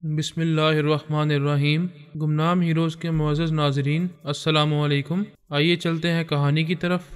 بسم اللہ الرحمن الرحیم۔ گمنام ہیروز کے معزز ناظرین، السلام علیکم۔ آئیے چلتے ہیں کہانی کی طرف۔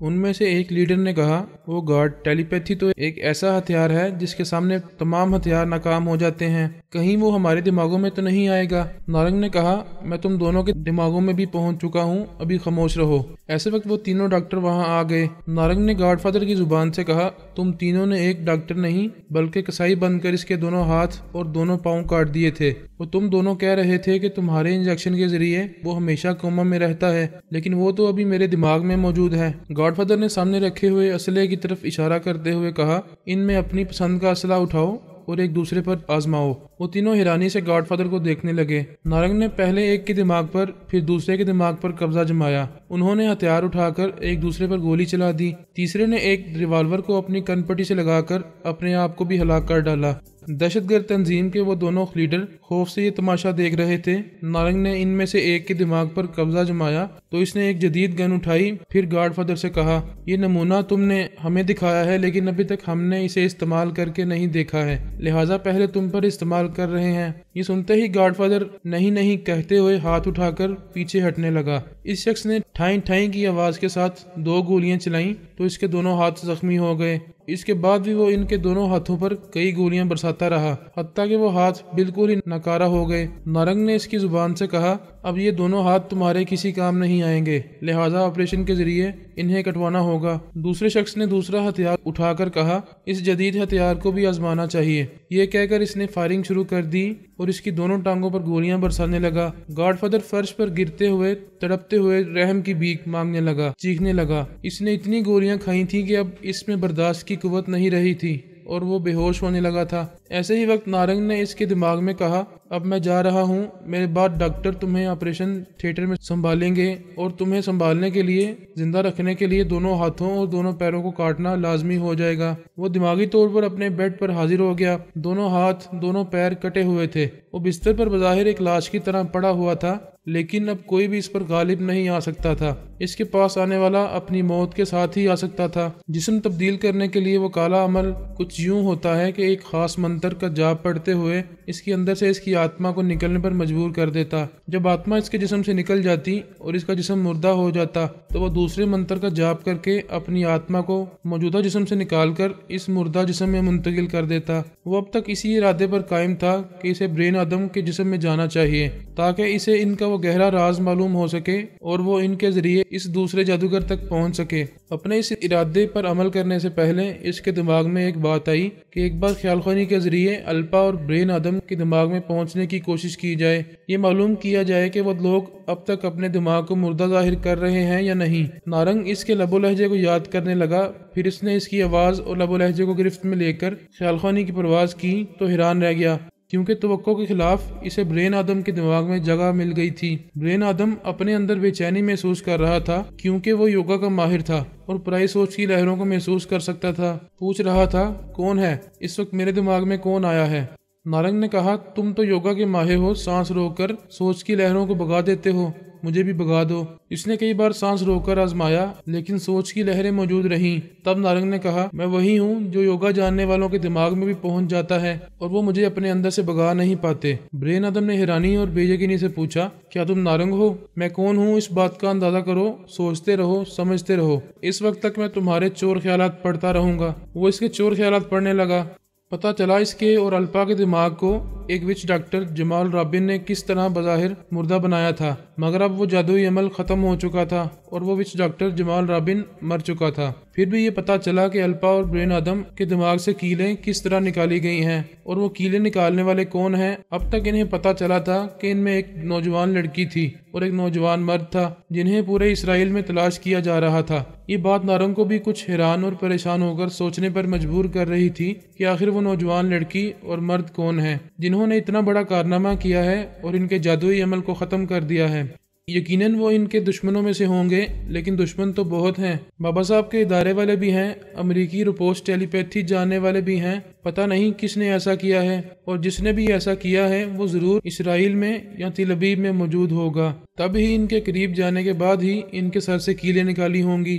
ان میں سے ایک لیڈر نے کہا، وہ گارڈ، ٹیلی پیتھی تو ایک ایسا ہتھیار ہے جس کے سامنے تمام ہتھیار ناکام ہو جاتے ہیں، کہیں وہ ہمارے دماغوں میں تو نہیں آئے گا؟ نارنگ نے کہا، میں تم دونوں کے دماغوں میں بھی پہنچ چکا ہوں، ابھی خاموش رہو۔ ایسے وقت وہ تینوں ڈاکٹر وہاں آ گئے۔ نارنگ نے گاڈ فادر کی زبان سے کہا، تم تینوں نے ایک ڈاکٹر نہیں بلکہ کسائی بن کر اس کے دونوں ہاتھ اور دونوں پاؤں کاٹ دیے تھے۔ وہ تم دونوں کہہ رہے تھے کہ تمہارے انجیکشن کے ذریعے وہ ہمیشہ کوما میں رہتا ہے، لیکن وہ تو ابھی میرے دماغ میں موجود ہے۔ گاڈ فادر نے سامنے رکھے ہوئے اسلحے کی طرف اشارہ کرتے ہوئے کہا، ان میں اپنی پسند کا اسلحہ اٹھاؤ اور ایک دوسرے پر آزماؤ۔ وہ تینوں حیرانی سے گاڈ فادر کو دیکھنے لگے۔ نارنگ نے پہلے ایک کے دماغ پر پھر دوسرے کے دماغ پر قبضہ جمایا۔ انہوں نے ہتھیار اٹھا کر ایک دوسرے پر گولی چلا دی۔ تیسرے نے ایک ریوالور کو اپنی کن پٹی سے لگا کر اپنے آپ کو بھی ہلاک کر ڈالا۔ دہشت گرد تنظیم کے وہ دونوں لیڈر خوف سے یہ تماشا دیکھ رہے تھے۔ نارنگ نے ان میں سے ایک کے دماغ پر قبضہ جمایا تو اس نے ایک جدید گن اٹھائی، پھر گاڈ فادر سے کہا، یہ نمونہ تم نے ہمیں دکھایا ہے لیکن ابھی تک ہم نے اسے استعمال کر کے نہیں دیکھا ہے، لہٰذا پہلے تم پر استعمال کر رہے ہیں۔ یہ سنتے ہی گاڈ فادر نہیں نہیں کہتے ہوئے ہاتھ اٹھا کر پیچھے ہٹنے لگا۔ اس شخص نے ٹھائیں ٹھائیں کی آواز کے ساتھ 2 گولیاں چلائیں تو اس کے دونوں ہاتھ زخمی ہو گئے۔ اس کے بعد بھی وہ ان کے دونوں ہاتھوں پر کئی گولیاں برساتا رہا، حتیٰ کہ وہ ہاتھ بالکل ہی ناکارہ ہو گئے۔ نارنگ نے اس کی زبان سے کہا، اب یہ دونوں ہاتھ تمہارے کسی کام نہیں آئیں گے، لہٰذا آپریشن کے ذریعے انہیں کٹوانا ہوگا۔ دوسرے شخص نے دوسرا ہتھیار اٹھا کر کہا، اس جدید ہتھیار کو بھی آزمانا چاہیے۔ یہ کہہ کر اس نے فائرنگ شروع کر دی اور اس کی دونوں ٹانگوں پر گولیاں برسانے لگا۔ گاڈ فادر فرش پر گرتے ہوئے تڑپتے ہوئے رحم کی بھیک مانگنے لگا، چیخنے لگا۔ اس نے اتنی گولیاں کھائی تھیں کہ اب اس میں برداشت کی قوت نہیں رہی تھی اور وہ بے ہوش ہونے لگا تھا۔ ایسے ہی وقت نارنگ نے اس کے دماغ میں کہا، اب میں جا رہا ہوں، میرے بعد ڈاکٹر تمہیں آپریشن تھیٹر میں سنبھالیں گے اور تمہیں سنبھالنے کے لیے، زندہ رکھنے کے لیے دونوں ہاتھوں اور دونوں پیروں کو کاٹنا لازمی ہو جائے گا۔ وہ دماغی طور پر اپنے بیڈ پر حاضر ہو گیا۔ دونوں ہاتھ دونوں پیر کٹے ہوئے تھے۔ وہ بستر پر بظاہر ایک لاش کی طرح پڑا ہوا تھا، لیکن اب کوئی بھی اس پر غالب نہیں آ سکتا تھا۔ اس کے پاس آنے والا اپنی موت کے ساتھ ہی آ سکتا تھا۔ جسم تبدیل کرنے کے لیے وہ کالا عمل کچھ یوں ہوتا ہے کہ ایک خاص منتر کا جاپ پڑھتے ہوئے اس کے اندر سے اس کی آتما کو نکلنے پر مجبور کر دیتا۔ جب آتما اس کے جسم سے نکل جاتی اور اس کا جسم مردہ ہو جاتا تو وہ دوسرے منتر کا جاپ کر کے اپنی آتما کو موجودہ جسم سے نکال کر اس مردہ جسم میں منتقل کر دیتا۔ وہ اب تک اسی ارادے پر قائم تھا کہ اسے برین آدم کے جسم میں جانا چاہیے تاکہ اسے ان کا وہ گہرا راز معلوم ہو سکے اور وہ ان کے ذریعے اس دوسرے جادوگر تک پہنچ سکے۔ اپنے اس ارادے پر عمل کرنے سے پہلے اس کے دماغ میں ایک بات آئی کہ ایک بار خیال خوانی کے ذریعے الپا اور برین آدم کے دماغ میں پہنچنے کی کوشش کی جائے، یہ معلوم کیا جائے کہ وہ لوگ اب تک اپنے دماغ کو مردہ ظاہر کر رہے ہیں یا نہیں۔ نارنگ اس کے لب و لہجے کو یاد کرنے لگا، پھر اس نے اس کی آواز اور لب و لہجے کو گرفت میں لے کر خیال خوانی کی پرواز کی تو حیران رہ گیا، کیونکہ توقع کے خلاف اسے برین آدم کے دماغ میں جگہ مل گئی تھی۔ برین آدم اپنے اندر بے چینی محسوس کر رہا تھا، کیونکہ وہ یوگا کا ماہر تھا اور پرائی سوچ کی لہروں کو محسوس کر سکتا تھا۔ پوچھ رہا تھا، کون ہے؟ اس وقت میرے دماغ میں کون آیا ہے؟ نارنگ نے کہا، تم تو یوگا کے ماہر ہو، سانس روک کر سوچ کی لہروں کو بھگا دیتے ہو، مجھے بھی بھگا دو۔ اس نے کئی بار سانس روک کر آزمایا لیکن سوچ کی لہریں موجود رہیں۔ تب نارنگ نے کہا، میں وہی ہوں جو یوگا جاننے والوں کے دماغ میں بھی پہنچ جاتا ہے اور وہ مجھے اپنے اندر سے بھگا نہیں پاتے۔ برین آدم نے حیرانی اور بے یقینی سے پوچھا، کیا تم نارنگ ہو؟ میں کون ہوں اس بات کا اندازہ کرو، سوچتے رہو، سمجھتے رہو، اس وقت تک میں تمہارے چور خیالات پڑھتا رہوں گا۔ وہ اس کے چور خیالات پڑھنے لگا۔ پتہ چلا اس کے اور الپا کے دماغ کو ایک وچ ڈاکٹر جمال رابن نے کس طرح بظاہر مردہ بنایا تھا، مگر اب وہ جادوئی عمل ختم ہو چکا تھا اور وہ وچ ڈاکٹر جمال رابن مر چکا تھا۔ پھر بھی یہ پتہ چلا کہ الپا اور برین آدم کے دماغ سے کیلیں کس طرح نکالی گئی ہیں اور وہ کیلیں نکالنے والے کون ہیں۔ اب تک انہیں پتہ چلا تھا کہ ان میں ایک نوجوان لڑکی تھی اور ایک نوجوان مرد تھا جنہیں پورے اسرائیل میں تلاش کیا جا رہا تھا۔ یہ بات نارنگ کو بھی کچھ حیران اور پریشان ہو کر سوچنے پر مجبور کر رہی تھی کہ آخر وہ نوجوان لڑکی اور مرد کون ہیں جنہوں نے اتنا بڑا کارنامہ کیا ہے اور ان کے جادوئی عمل کو ختم کر دیا ہے۔ یقیناً وہ ان کے دشمنوں میں سے ہوں گے، لیکن دشمن تو بہت ہیں۔ بابا صاحب کے ادارے والے بھی ہیں، امریکی روپوسٹ ٹیلی پیتھی جاننے والے بھی ہیں۔ پتہ نہیں کس نے ایسا کیا ہے، اور جس نے بھی ایسا کیا ہے وہ ضرور اسرائیل میں یا تل ابیب میں موجود ہوگا۔ تب ہی ان کے قریب جانے کے بعد ہی ان کے سر سے کیلیں نکالی ہوں گی۔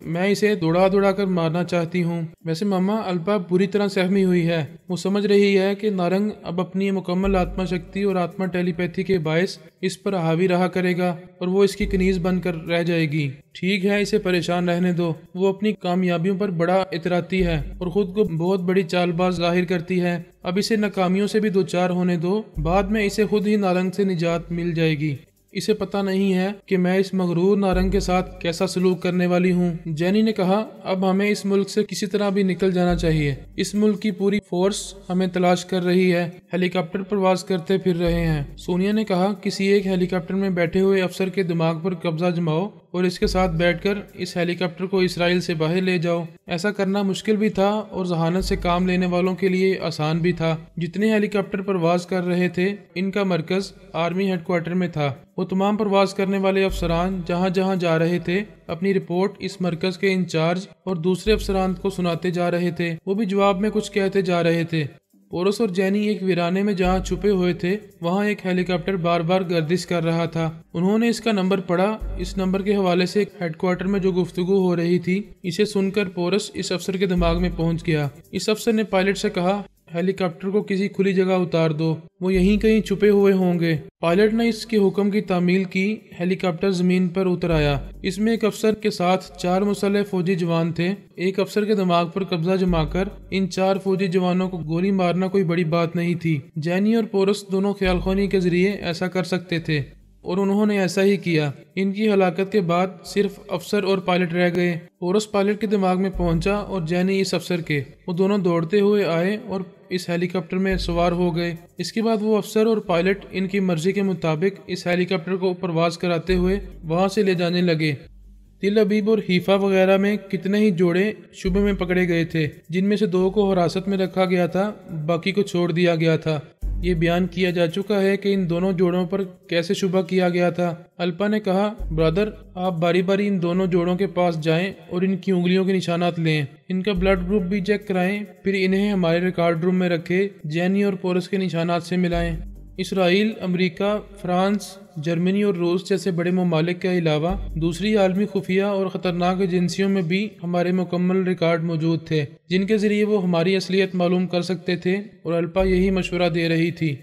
میں اسے دوڑا کر مارنا چاہتی ہوں۔ ویسے ماما، الپا بری طرح سہمی ہوئی ہے۔ وہ سمجھ رہی ہے کہ نارنگ اب اپنی مکمل آتما شکتی اور آتما ٹیلی پیتھی کے باعث اس پر حاوی رہا کرے گا اور وہ اس کی کنیز بن کر رہ جائے گی۔ ٹھیک ہے، اسے پریشان رہنے دو۔ وہ اپنی کامیابیوں پر بڑا اطراتی ہے اور خود کو بہت بڑی چال باز ظاہر کرتی ہے۔ اب اسے ناکامیوں سے بھی دوچار ہونے دو، بعد میں اسے خود ہی نارنگ سے نجات مل جائے گی۔ اسے پتہ نہیں ہے کہ میں اس مغرور نارنگ کے ساتھ کیسا سلوک کرنے والی ہوں۔ جینی نے کہا، اب ہمیں اس ملک سے کسی طرح بھی نکل جانا چاہیے۔ اس ملک کی پوری فورس ہمیں تلاش کر رہی ہے، ہیلی کاپٹر پرواز کرتے پھر رہے ہیں۔ سونیا نے کہا، کسی ایک ہیلی کاپٹر میں بیٹھے ہوئے افسر کے دماغ پر قبضہ جماؤ اور اس کے ساتھ بیٹھ کر اس ہیلی کاپٹر کو اسرائیل سے باہر لے جاؤ۔ ایسا کرنا مشکل بھی تھا اور ذہانت سے کام لینے والوں کے لیے آسان بھی تھا۔ جتنے ہیلی کاپٹر پرواز کر رہے تھے ان کا مرکز آرمی ہیڈ کوارٹر میں تھا۔ وہ تمام پرواز کرنے والے افسران جہاں جہاں جا رہے تھے اپنی رپورٹ اس مرکز کے انچارج اور دوسرے افسران کو سناتے جا رہے تھے۔ وہ بھی جواب میں کچھ کہتے جا رہے تھے۔ پورس اور جینی ایک ویرانے میں جہاں چھپے ہوئے تھے وہاں ایک ہیلی کاپٹر بار بار گردش کر رہا تھا۔ انہوں نے اس کا نمبر پڑھا۔ اس نمبر کے حوالے سے ہیڈ کوارٹر میں جو گفتگو ہو رہی تھی اسے سن کر پورس اس افسر کے دماغ میں پہنچ گیا۔ اس افسر نے پائلٹ سے کہا، ہیلی کاپٹر کو کسی کھلی جگہ اتار دو، وہ یہیں کہیں چھپے ہوئے ہوں گے۔ پائلٹ نے اس کے حکم کی تعمیل کی۔ ہیلی کاپٹر زمین پر اتر آیا۔ اس میں ایک افسر کے ساتھ 4 مسلح فوجی جوان تھے۔ ایک افسر کے دماغ پر قبضہ جما کر ان 4 فوجی جوانوں کو گولی مارنا کوئی بڑی بات نہیں تھی۔ جینی اور پورس دونوں خیال خوانی کے ذریعے ایسا کر سکتے تھے اور انہوں نے ایسا ہی کیا۔ ان کی ہلاکت کے بعد صرف افسر اور پائلٹ رہ گئے۔ پورس پائلٹ کے دماغ میں پہنچا اور جینی اس افسر کے۔ وہ دونوں دوڑتے ہوئے آئے اور اس ہیلی کاپٹر میں سوار ہو گئے۔ اس کے بعد وہ افسر اور پائلٹ ان کی مرضی کے مطابق اس ہیلی کاپٹر کو پرواز کراتے ہوئے وہاں سے لے جانے لگے۔ تل ابیب اور حیفا وغیرہ میں کتنے ہی جوڑے شبے میں پکڑے گئے تھے، جن میں سے 2 کو حراست میں رکھا گیا تھا، باقی کو چھوڑ دیا گیا تھا۔ یہ بیان کیا جا چکا ہے کہ ان دونوں جوڑوں پر کیسے شبہ کیا گیا تھا۔ الپا نے کہا، برادر، آپ باری باری ان دونوں جوڑوں کے پاس جائیں اور ان کی انگلیوں کے نشانات لیں، ان کا بلڈ گروپ بھی چیک کرائیں، پھر انہیں ہمارے ریکارڈ روم میں رکھے جینی اور پورس کے نشانات سے ملائیں۔ اسرائیل، امریکہ، فرانس، جرمنی اور روس جیسے بڑے ممالک کے علاوہ دوسری عالمی خفیہ اور خطرناک ایجنسیوں میں بھی ہمارے مکمل ریکارڈ موجود تھے، جن کے ذریعے وہ ہماری اصلیت معلوم کر سکتے تھے، اور الپا یہی مشورہ دے رہی تھی۔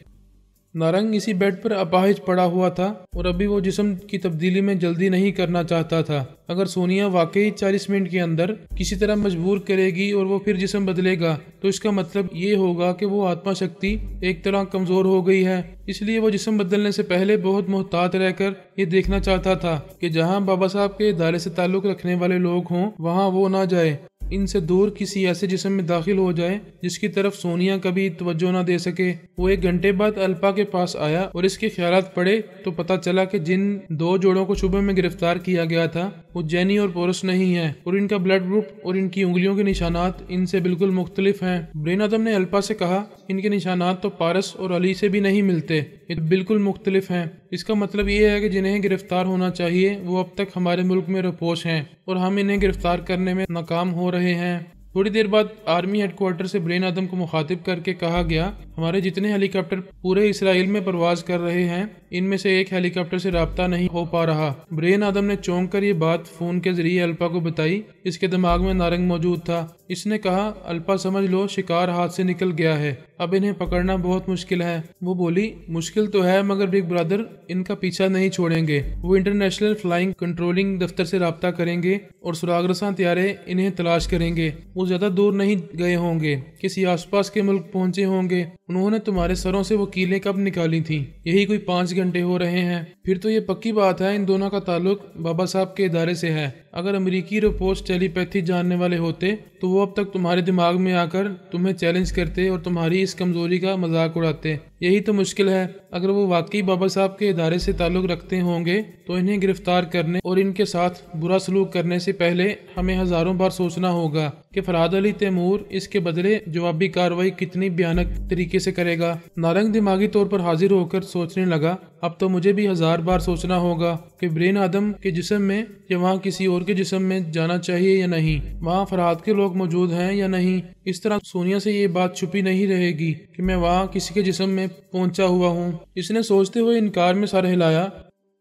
نارنگ اسی بیڈ پر اپاہج پڑا ہوا تھا اور ابھی وہ جسم کی تبدیلی میں جلدی نہیں کرنا چاہتا تھا۔ اگر سونیا واقعی 40 منٹ کے اندر کسی طرح مجبور کرے گی اور وہ پھر جسم بدلے گا تو اس کا مطلب یہ ہوگا کہ وہ آتما شکتی ایک طرح کمزور ہو گئی ہے۔ اس لیے وہ جسم بدلنے سے پہلے بہت محتاط رہ کر یہ دیکھنا چاہتا تھا کہ جہاں بابا صاحب کے ادارے سے تعلق رکھنے والے لوگ ہوں وہاں وہ نہ جائے، ان سے دور کسی ایسے جسم میں داخل ہو جائے جس کی طرف سونیا کبھی توجہ نہ دے سکے۔ وہ 1 گھنٹے بعد الپا کے پاس آیا اور اس کے خیالات پڑھے تو پتہ چلا کہ جن 2 جوڑوں کو شبہ میں گرفتار کیا گیا تھا وہ جینی اور پورس نہیں ہے، اور ان کا بلڈ گروپ اور ان کی انگلیوں کے نشانات ان سے بالکل مختلف ہیں۔ برین آدم نے الپا سے کہا، ان کے نشانات تو پارس اور علی سے بھی نہیں ملتے، یہ بالکل مختلف ہیں۔ اس کا مطلب یہ ہے کہ جنہیں گرفتار ہونا چاہیے وہ اب تک ہمارے ملک میں رپوش ہیں اور ہم انہیں گرفتار کرنے میں ناکام ہو رہے ہیں۔ تھوڑی دیر بعد آرمی ہیڈ کوارٹر سے برین آدم کو مخاطب کر کے کہا گیا، ہمارے جتنے ہیلی کاپٹر پورے اسرائیل میں پرواز کر رہے ہیں ان میں سے ایک ہیلی کاپٹر سے رابطہ نہیں ہو پا رہا۔ برین آدم نے چونک کر یہ بات فون کے ذریعے الپا کو بتائی۔ اس کے دماغ میں نارنگ موجود تھا۔ اس نے کہا، الپا سمجھ لو شکار ہاتھ سے نکل گیا ہے، اب انہیں پکڑنا بہت مشکل ہے۔ وہ بولی، مشکل تو ہے مگر بگ برادر ان کا پیچھا نہیں چھوڑیں گے۔ وہ انٹرنیشنل فلائنگ کنٹرولنگ دفتر سے رابطہ کریں گے اور سراغ رساں طیارے انہیں تلاش کریں گے۔ وہ زیادہ دور نہیں گئے ہوں گے، کسی آس پاس کے ملک پہنچے ہوں گے۔ انہوں نے تمہارے سروں سے وہ کیلیں کب نکالی تھیں؟ یہی کوئی 5 گھنٹے ہو رہے ہیں۔ پھر تو یہ پکی بات ہے ان دونوں کا تعلق بابا صاحب کے ادارے سے ہے۔ اگر امریکی رپورٹس ٹیلی پیتھی جاننے والے ہوتے تو وہ اب تک تمہارے دماغ میں آ کر تمہیں چیلنج کرتے اور تمہاری اس کمزوری کا مذاق اڑاتے۔ یہی تو مشکل ہے۔ اگر وہ واقعی بابا صاحب کے ادارے سے تعلق رکھتے ہوں گے تو انہیں گرفتار کرنے اور ان کے ساتھ برا سلوک کرنے سے پہلے ہمیں ہزاروں بار سوچنا ہوگا کہ فرحاد علی تیمور اس کے بدلے جوابی کارروائی کتنی بھیانک طریقے سے کرے گا۔ نارنگ دماغی طور پر حاضر ہو کر سوچنے لگا، اب تو مجھے بھی 1000 بار سوچنا ہوگا کہ برین آدم کے جسم میں یا وہاں کسی اور کے جسم میں جانا چاہیے یا نہیں، وہاں فرحاد کے لوگ موجود ہیں یا نہیں۔ اس طرح سونیا سے یہ بات چھپی نہیں رہے گی کہ میں وہاں کسی کے جسم میں پہنچا ہوا ہوں۔ اس نے سوچتے ہوئے انکار میں سر ہلایا،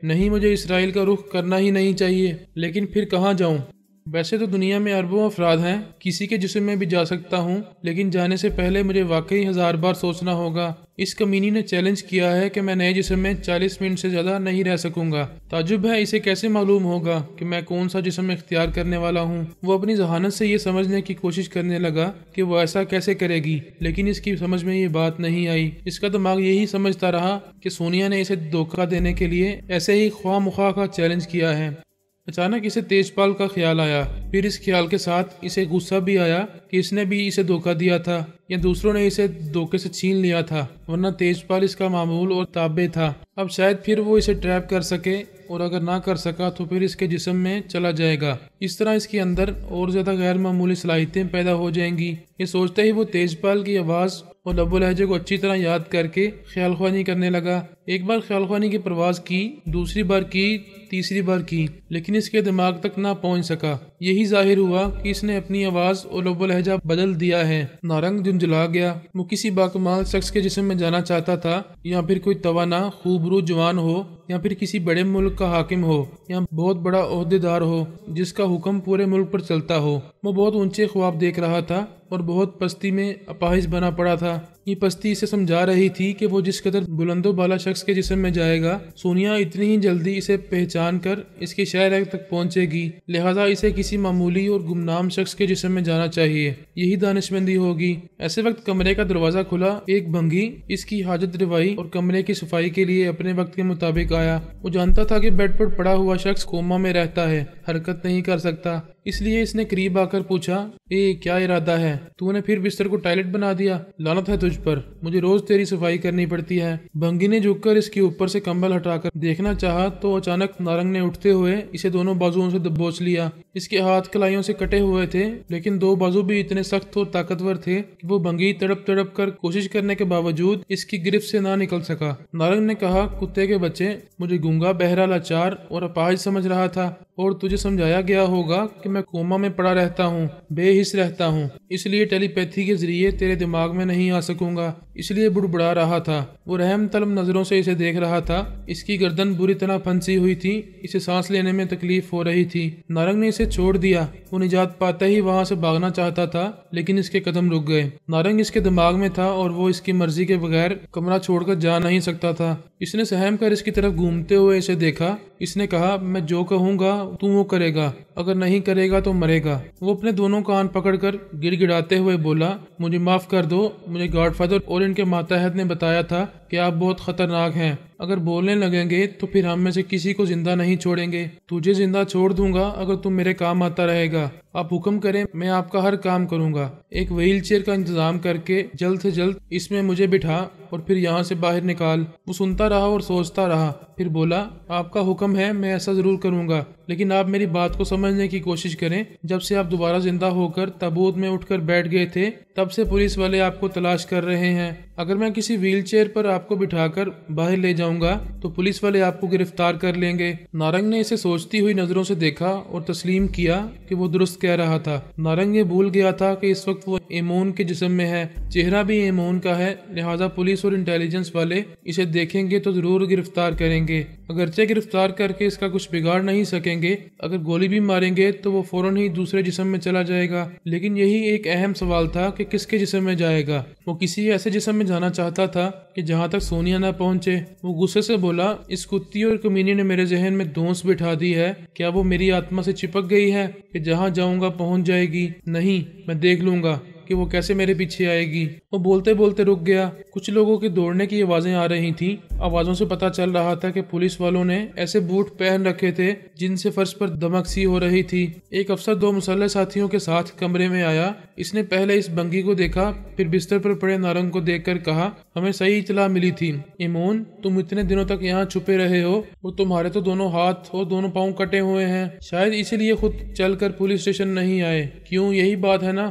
نہیں، مجھے اسرائیل کا رخ کرنا ہی نہیں چاہیے، لیکن پھر کہاں جاؤں؟ ویسے تو دنیا میں اربوں افراد ہیں، کسی کے جسم میں بھی جا سکتا ہوں، لیکن جانے سے پہلے مجھے واقعی 1000 بار سوچنا ہوگا۔ اس کمینی نے چیلنج کیا ہے کہ میں نئے جسم میں 40 منٹ سے زیادہ نہیں رہ سکوں گا۔ تعجب ہے اسے کیسے معلوم ہوگا کہ میں کون سا جسم اختیار کرنے والا ہوں۔ وہ اپنی ذہانت سے یہ سمجھنے کی کوشش کرنے لگا کہ وہ ایسا کیسے کرے گی، لیکن اس کی سمجھ میں یہ بات نہیں آئی۔ اس کا دماغ یہی سمجھتا رہا کہ سونیا نے اسے دھوکہ دینے کے لیے ایسے ہی خواہ مخواہ کا چیلنج کیا ہے۔ اچانک اسے تیجپال کا خیال آیا، پھر اس خیال کے ساتھ اسے غصہ بھی آیا کہ اس نے بھی اسے دھوکہ دیا تھا یا دوسروں نے اسے دھوکے سے چھین لیا تھا، ورنہ تیجپال اس کا معمول اور تابع تھا۔ اب شاید پھر وہ اسے ٹریپ کر سکے، اور اگر نہ کر سکا تو پھر اس کے جسم میں چلا جائے گا۔ اس طرح اس کے اندر اور زیادہ غیر معمولی صلاحیتیں پیدا ہو جائیں گی۔ یہ سوچتے ہی وہ تیجپال کی آواز اور لب و لہجے کو اچھی طرح یاد کر کے خیال خوانی کرنے لگا۔ ایک بار خیال خوانی کی پرواز کی، دوسری بار کی، تیسری بار کی، لیکن اس کے دماغ تک نہ پہنچ سکا۔ یہی ظاہر ہوا کہ اس نے اپنی آواز اور لب و لہجہ بدل دیا ہے۔ نارنگ جھنجھلا گیا۔ وہ کسی باکمال شخص کے جسم میں جانا چاہتا تھا، یا پھر کوئی توانا خوبرو جوان ہو، یا پھر کسی بڑے ملک کا حاکم ہو، یا بہت بڑا عہدیدار ہو جس کا حکم پورے ملک پر چلتا ہو۔ وہ بہت اونچے خواب دیکھ رہا تھا اور بہت پستی میں اپاہج بنا پڑا تھا۔ یہ پستی اسے سمجھا رہی تھی کہ وہ جس قدر بلند و بالا شخص کے جسم میں جائے گا، سونیا اتنی ہی جلدی اسے پہچان کر اس کے شہر تک پہنچے گی، لہذا اسے کسی معمولی اور گمنام شخص کے جسم میں جانا چاہیے، یہی دانشمندی ہوگی۔ ایسے وقت کمرے کا دروازہ کھلا، ایک بھنگی اس کی حاجت روائی اور کمرے کی صفائی کے لیے اپنے وقت کے مطابق آیا۔ وہ جانتا تھا کہ بیڈ پر پڑا ہوا شخص کوما میں رہتا ہے، حرکت نہیں کر سکتا، اس لیے اس نے قریب آ کر پوچھا، کیا ارادہ ہے؟ تو نے پھر بستر کو ٹائلٹ بنا دیا؟ لعنت ہے تجھ پر، مجھے روز تیری صفائی کرنی پڑتی ہے۔ بھنگی نے جھک کر اس کے اوپر سے کمبل ہٹا کر دیکھنا چاہا تو اچانک نارنگ نے اٹھتے ہوئے اسے دونوں بازوؤں سے دبوچ لیا۔ اس کے ہاتھ کلائیوں سے کٹے ہوئے تھے، لیکن دو بازو بھی اتنے سخت اور طاقتور تھے کہ وہ بھنگی تڑپ تڑپ کر کوشش کرنے کے باوجود اس کی گرفت سے نہ نکل سکا۔ نارنگ نے کہا، کتے کے بچے، مجھے گونگا، بہرا، لاچار اور اپاہج سمجھ رہا تھا، اور تجھے سمجھایا گیا ہوگا کہ میں کوما میں پڑا رہتا ہوں، بے حس رہتا ہوں، اس لیے ٹیلی پیتھی کے ذریعے تیرے دماغ میں نہیں آ سکوں گا، اس لیے بڑبڑا رہا تھا۔ وہ رحم طلب نظروں سے اسے دیکھ رہا تھا۔ اس کی گردن بری طرح پھنسی ہوئی تھی، اسے سانس لینے میں تکلیف ہو رہی تھی۔ نارنگ نے اسے چھوڑ دیا۔ وہ نجات پاتے ہی وہاں سے بھاگنا چاہتا تھا، لیکن اس کے قدم رک گئے۔ نارنگ اس کے دماغ میں تھا اور وہ اس کی مرضی کے بغیر کمرہ چھوڑ کر جا نہیں سکتا تھا۔ اس نے سہم کر اس کی طرف گھومتے ہوئے اسے دیکھا۔ اس نے کہا، میں جو کہوں گا تو وہ کرے گا، اگر نہیں کرے گا تو مرے گا۔ وہ اپنے دونوں کان پکڑ کر گڑ گڑاتے ہوئے بولا، مجھے معاف کر دو، مجھے گاڈ فادر اور ان کے ماتحت نے بتایا تھا کہ آپ بہت خطرناک ہیں، اگر بولنے لگیں گے تو پھر ہم میں سے کسی کو زندہ نہیں چھوڑیں گے۔ تجھے زندہ چھوڑ دوں گا اگر تم میرے کام آتا رہے گا۔ آپ حکم کریں، میں آپ کا ہر کام کروں گا۔ ایک وہیل چیئر کا انتظام کر کے جلد سے جلد اس میں مجھے بٹھا اور پھر یہاں سے باہر نکال۔ وہ سنتا رہا اور سوچتا رہا، پھر بولا، آپ کا حکم ہے، میں ایسا ضرور کروں گا، لیکن آپ میری بات کو سمجھنے کی کوشش کریں۔ جب سے آپ دوبارہ زندہ ہو کر تابوت میں اٹھ کر بیٹھ گئے تھے، تب سے پولیس والے آپ کو تلاش کر رہے ہیں۔ اگر میں کسی ویل چیئر پر آپ کو بٹھا کر باہر لے جاؤں گا تو پولیس والے آپ کو گرفتار کر لیں گے۔ نارنگ نے اسے سوچتی ہوئی نظروں سے دیکھا اور تسلیم کیا کہ وہ درست کہہ رہا تھا۔ نارنگ یہ بھول گیا تھا کہ اس وقت وہ ایمون کے جسم میں ہے، چہرہ بھی ایمون کا ہے، لہٰذا پولیس اور انٹیلیجنس والے اسے دیکھیں گے تو ضرور گرفتار کریں گے۔ اگرچہ گرفتار کر کے اس کا کچھ بگاڑ نہیں سکیں گے، اگر گولی بھی ماریں گے تو وہ فوراً ہی دوسرے جسم میں چلا جائے گا۔ لیکن یہی ایک اہم سوال تھا کہ کس کے جسم میں جائے گا۔ وہ کسی ایسے جسم میں جانا چاہتا تھا کہ جہاں تک سونیا نہ پہنچے۔ وہ غصے سے بولا، اس کتی اور کمینی نے میرے ذہن میں دھونس بٹھا دی ہے، کیا وہ میری آتما سے چپک گئی ہے کہ جہاں جاؤں گا پہنچ جائے گی؟ نہیں، میں دیکھ لوں گا کہ وہ کیسے میرے پیچھے آئے گی۔ وہ بولتے بولتے رک گیا۔ کچھ لوگوں کے دوڑنے کی آوازیں آ رہی تھیں۔ آوازوں سے پتہ چل رہا تھا کہ پولیس والوں نے ایسے بوٹ پہن رکھے تھے جن سے فرش پر دمک سی ہو رہی تھی۔ ایک افسر دو مسلح ساتھیوں کے ساتھ کمرے میں آیا۔ اس نے پہلے اس بھنگی کو دیکھا، پھر بستر پر پڑے نارنگ کو دیکھ کر کہا، ہمیں صحیح اطلاع ملی تھی، ایمون، تم اتنے دنوں تک یہاں چھپے رہے ہو اور تمہارے تو دونوں ہاتھ اور دونوں پاؤں کٹے ہوئے ہیں، شاید اسی لیے خود چل کر پولیس اسٹیشن نہیں آئے، کیوں؟ یہی بات ہے نا؟